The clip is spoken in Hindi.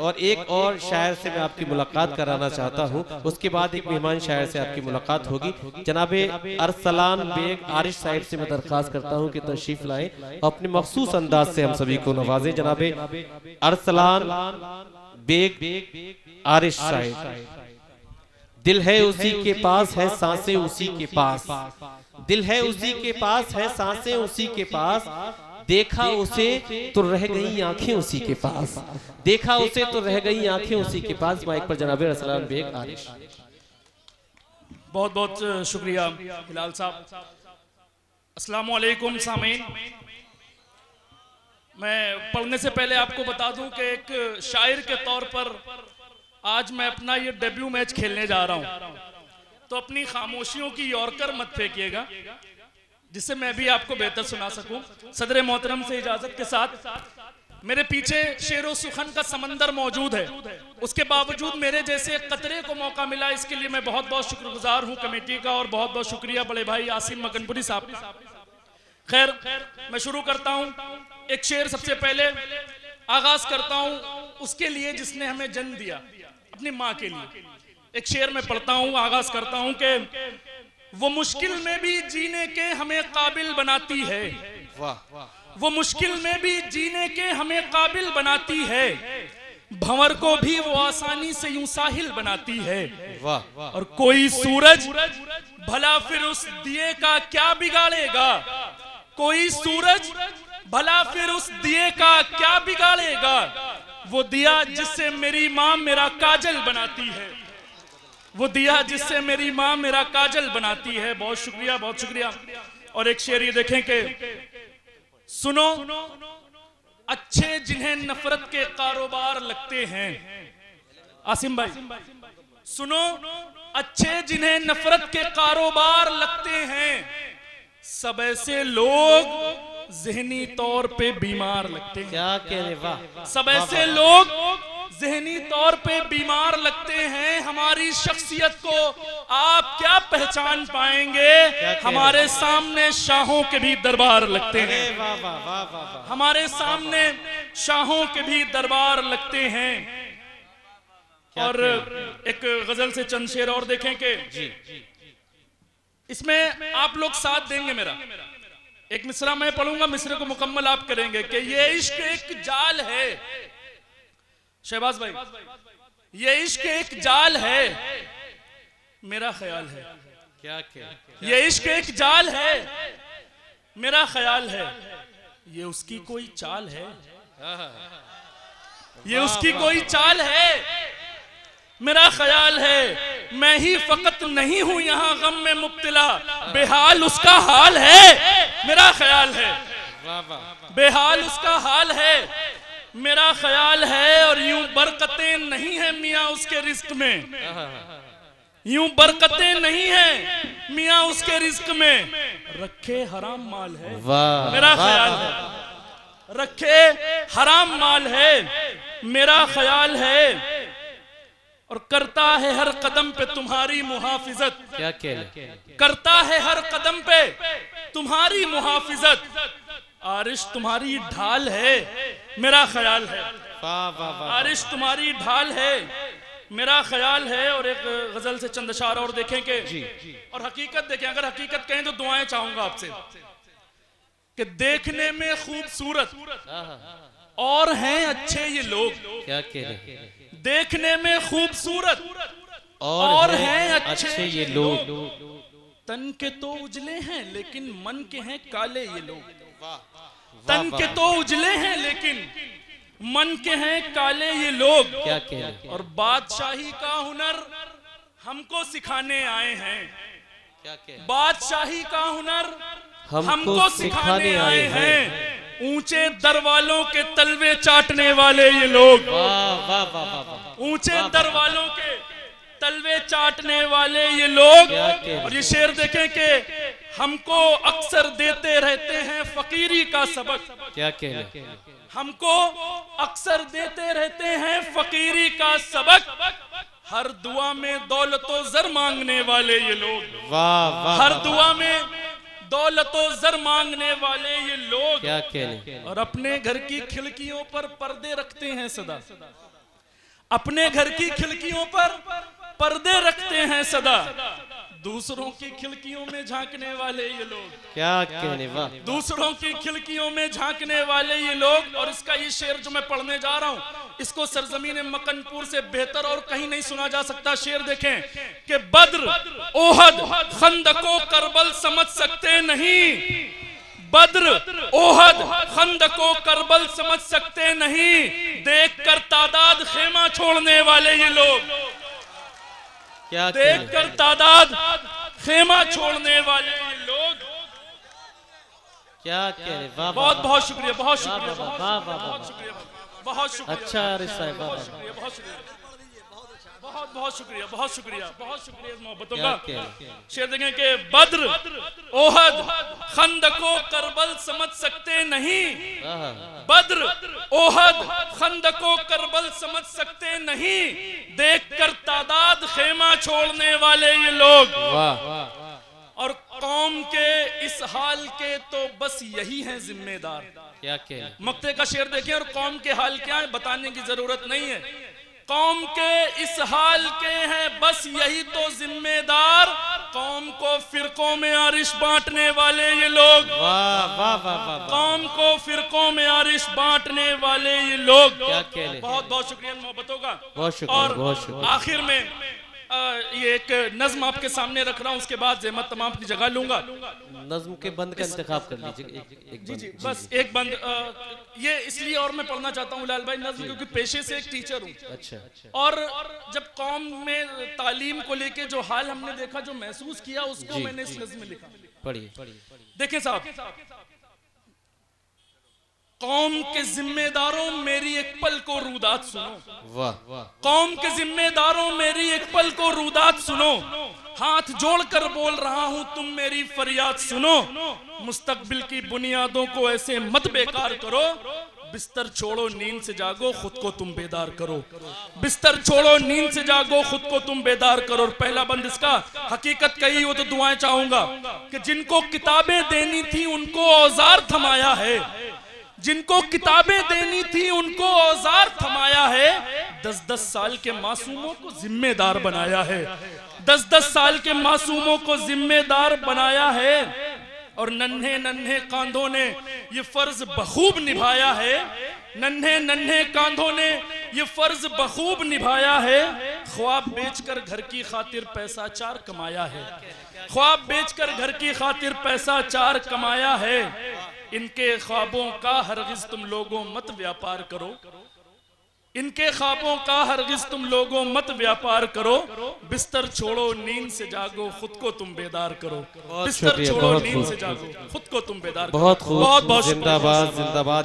और एक और शायर से मैं आपकी मुलाकात कराना चाहता हूँ, उसके बाद एक मेहमान शायर से आपकी मुलाकात होगी। जनाबे अरसलान बेग आरिश साहिब से मैं दरख्वास्त करता हूँ कि तशरीफ लाएं और अपने मखसूस अंदाज से हम सभी को नवाजें। जनाबे अरसलान बेग आरिश साहिब। दिल है उसी के पास है सांसें उसी के पास, दिल है उसी के पास है सांसें उसी के पास, देखा उसे तो रह गई आंखें उसी के पास, देखा उसे तो रह गई आंखें उसी के पास। माइक पर जनाबे अरसलान बेग आरिश। बहुत बहुत शुक्रिया हिलाल साहब। अस्सलाम वालेकुम सामीन। मैं पढ़ने से पहले आपको बता दूं कि एक शायर के तौर पर आज मैं अपना ये डेब्यू मैच खेलने जा रहा हूं, तो अपनी खामोशियों की यॉर्कर मत फेंकिएगा, जिससे मैं भी आपको बेहतर सुना सकूं। सदर मोहतरम से इजाजत के साथ मेरे पीछे शेरो सुखन का समंदर मौजूद है, उसके बावजूद मेरे जैसे कतरे को मौका मिला, इसके लिए मैं बहुत बहुत शुक्रगुजार हूं कमेटी का, और बहुत बहुत शुक्रिया बड़े भाई आसिम मकनपुरी साहब। खैर, मैं शुरू करता हूं। एक शेर सबसे पहले आगाज करता हूं उसके लिए जिसने हमें जन्म दिया, अपनी माँ के लिए। एक शेर में पढ़ता हूं, आगाज करता हूं कि वो मुश्किल में भी जीने के हमें काबिल बनाती है, वो मुश्किल में भी जीने के हमें काबिल बनाती है, भंवर को भी वो आसानी से यूं साहिल बनाती है। और कोई सूरज भला फिर उस दिए का क्या बिगाड़ेगा, कोई सूरज भला फिर उस दिए का क्या बिगाड़ेगा, वो दिया जिससे मेरी माँ मेरा काजल बनाती है, वो दिया जिससे मेरी माँ मेरा काजल बनाती है। बहुत शुक्रिया, बहुत शुक्रिया। और एक शेर ये देखें कि सुनो अच्छे जिन्हें नफरत के कारोबार लगते हैं, आसिम भाई सुनो अच्छे जिन्हें नफरत के कारोबार लगते हैं, सब ऐसे लोग ज़हनी तौर पे बीमार लगते हैं। क्या कह रहे, वाह। सब ऐसे लोग ज़हनी तौर पे बीमार लगते हैं, हमारी शख्सियत को आप क्या पहचान पाएंगे, हमारे सामने शाहों के भी दरबार लगते हैं, हमारे सामने शाहों के भी दरबार लगते हैं। और एक गजल से चंद शेर और देखें कि इसमें आप लोग साथ देंगे मेरा। एक मिसरा मैं पढ़ूंगा, मिसरे को मुकम्मल आप करेंगे कि ये इश्क एक जाल है, शहबाज भाई, ये इश्क एक जाल है, मेरा ख्याल है। क्या ये इश्क एक जाल है, मेरा ख्याल है, ये उसकी कोई चाल है, ये उसकी कोई चाल है, मेरा ख्याल है, मैं ही फकत नहीं हूं यहां गम में मुब्तला, बेहाल उसका हाल है, मेरा ख्याल है, बेहाल उसका हाल है, मेरा ख्याल है। और यूं बरकतें नहीं है मियाँ उसके रिस्क में, यूं बरकतें नहीं है मियाँ उसके रिस्क में, रखे हराम माल है, मेरा ख्याल है, रखे हराम माल है, मेरा ख्याल है। और करता है हर कदम पे तुम्हारी मुहाफिजत, क्या कह, करता है हर कदम पे तुम्हारी मुहाफिजत, आरिश तुम्हारी ढाल है, मेरा ख्याल है, आरिश तुम्हारी ढाल है, मेरा ख्याल है। और एक गजल से चंद अशार और देखें कि और हकीकत देखें, अगर हकीकत कहें तो दुआएं चाहूंगा आपसे कि देखने में खूबसूरत और हैं अच्छे ये लोग, क्या कह रहे, देखने में खूबसूरत और हैं अच्छे ये लोग, तन के तो उजले हैं लेकिन मन के हैं काले ये लोग, तन के तो उजले हैं लेकिन मन के हैं काले ये लोग। क्या कह, और बादशाही का हुनर हमको सिखाने आए हैं, क्या कह, बादशाही का हुनर हमको सिखाने आए हैं, ऊंचे दरवालों के तलवे चाटने वाले ये लोग, ऊंचे दरवालों के तलवे चाटने वाले ये लोग। और ये शेर देखें कि हमको अक्सर देते रहते हैं फकीरी का सबक, क्या कह, हमको अक्सर देते रहते हैं फकीरी का सबक, हर दुआ में दौलतो जर मांगने वाले ये लोग, हर दुआ में दौलतो जर मांगने वाले ये लोग। क्या कहने, और अपने घर की खिड़कियों पर पर्दे रखते हैं सदा, अपने घर की खिड़कियों पर पर्दे रखते हैं सदा, दूसरों की खिड़कियों में झांकने वाले ये लोग। क्या कहने, वाह। दूसरों की खिड़कियों में झांकने वाले ये लोग। और इसका ये शेर जो मैं पढ़ने जा रहा हूं, इसको सरजमीन मकनपुर से बेहतर और कहीं नहीं सुना जा सकता। शेर देखें कि बद्र ओहद खंदको करबल समझ सकते नहीं, बद्र ओहद खंदको करबल समझ सकते नहीं, देखकर तादाद खेमा छोड़ने वाले ये लोग। क्या देखकर तादाद खेमा छोड़ने वाले ये लोग। क्या कहने, वाह। बहुत बहुत शुक्रिया, बहुत शुक्रिया, वाह, वाह, वाह, वाह। बहुत शुक्रिया, बहुत शुक्रिया। अच्छा अरे साहब, वाह, वाह। बहुत शुक्रिया, बहुत बहुत शुक्रिया, बहुत शुक्रिया, बहुत शुक्रिया इस मोहब्बतों क्या का। कहने, शेर देखें कि बद्र ओहद खंदको करबल समझ सकते नहीं, वाह। बद्र ओहद खंदको करबल समझ सकते नहीं, देखकर तादाद खेमा छोड़ने वाले ये लोग। वाह। और कौम के इस हाल के तो बस यही हैं जिम्मेदार। क्या कहने, मक्ते का शेर देखें और कौम के हाल क्या है बताने की जरूरत नहीं है। कौम के इस हाल के हैं बस यही तो जिम्मेदार, कौम को फिरकों में आरिश बांटने वाले ये लोग। वाह वाह वाह वाह। कौम को फिरकों में आरिश बांटने वाले ये लोग। क्या कहने, बहुत बहुत शुक्रिया मोहब्बतों का। बहुत शुक्रिया, और बहुत शुक्रिया। आखिर में ये एक नज्म आपके सामने रख रहा हूँ, उसके बाद ज़हमत तमाम की जगह लूंगा। नज्म के बंद का इंतखाब कर लीजिए। एक जी बंद, जी बस एक बंद। ये इसलिए और मैं पढ़ना चाहता हूँ लाल भाई नज्म, क्योंकि पेशे से एक टीचर हूँ। अच्छा। और जब कौम में तालीम को लेके जो हाल हमने देखा, जो महसूस किया, उसको मैंने इस नज्म में लिखा। पढ़िए। देखें साहब, कौम के जिम्मेदारों मेरी एक पल को रूदात सुनो। वाह। कौम के जिम्मेदारों मेरी एक पल को रूदात सुनो, हाथ जोड़कर बोल रहा हूं तुम मेरी फरियाद सुनो। मुस्तकबिल की बुनियादों को ऐसे मत बेकार करो, बिस्तर छोड़ो नींद से जागो खुद को तुम बेदार करो। बिस्तर छोड़ो नींद से जागो खुद को तुम बेदार करो। और पहला बंद इसका, हकीकत कही हो तो दुआएं चाहूंगा कि जिनको किताबें देनी थी उनको औजार थमाया है, जिनको किताबें देनी थी उनको औजार थमाया है। 10-10 साल के मासूमों को जिम्मेदार बनाया है, 10-10 साल के मासूमों को जिम्मेदार बनाया है। और नन्हे नन्हे कांधों ने ये फर्ज बखूब निभाया है, नन्हे नन्हे कांधों ने ये फर्ज बखूब निभाया है। ख्वाब बेचकर घर की खातिर पैसा चार कमाया है, ख्वाब बेचकर घर की खातिर पैसा चार कमाया है। इनके ख्वाबों का हरगिज तुम लोगों मत व्यापार करो, इनके ख्वाबों का हरगिज तुम लोगों मत व्यापार करो। बिस्तर छोड़ो नींद से जागो खुद को तुम बेदार करो, बिस्तर छोड़ो नींद से जागो खुद को तुम बेदार करो। बहुत खूब, बहुत बहुत जिंदाबाद जिंदाबाद।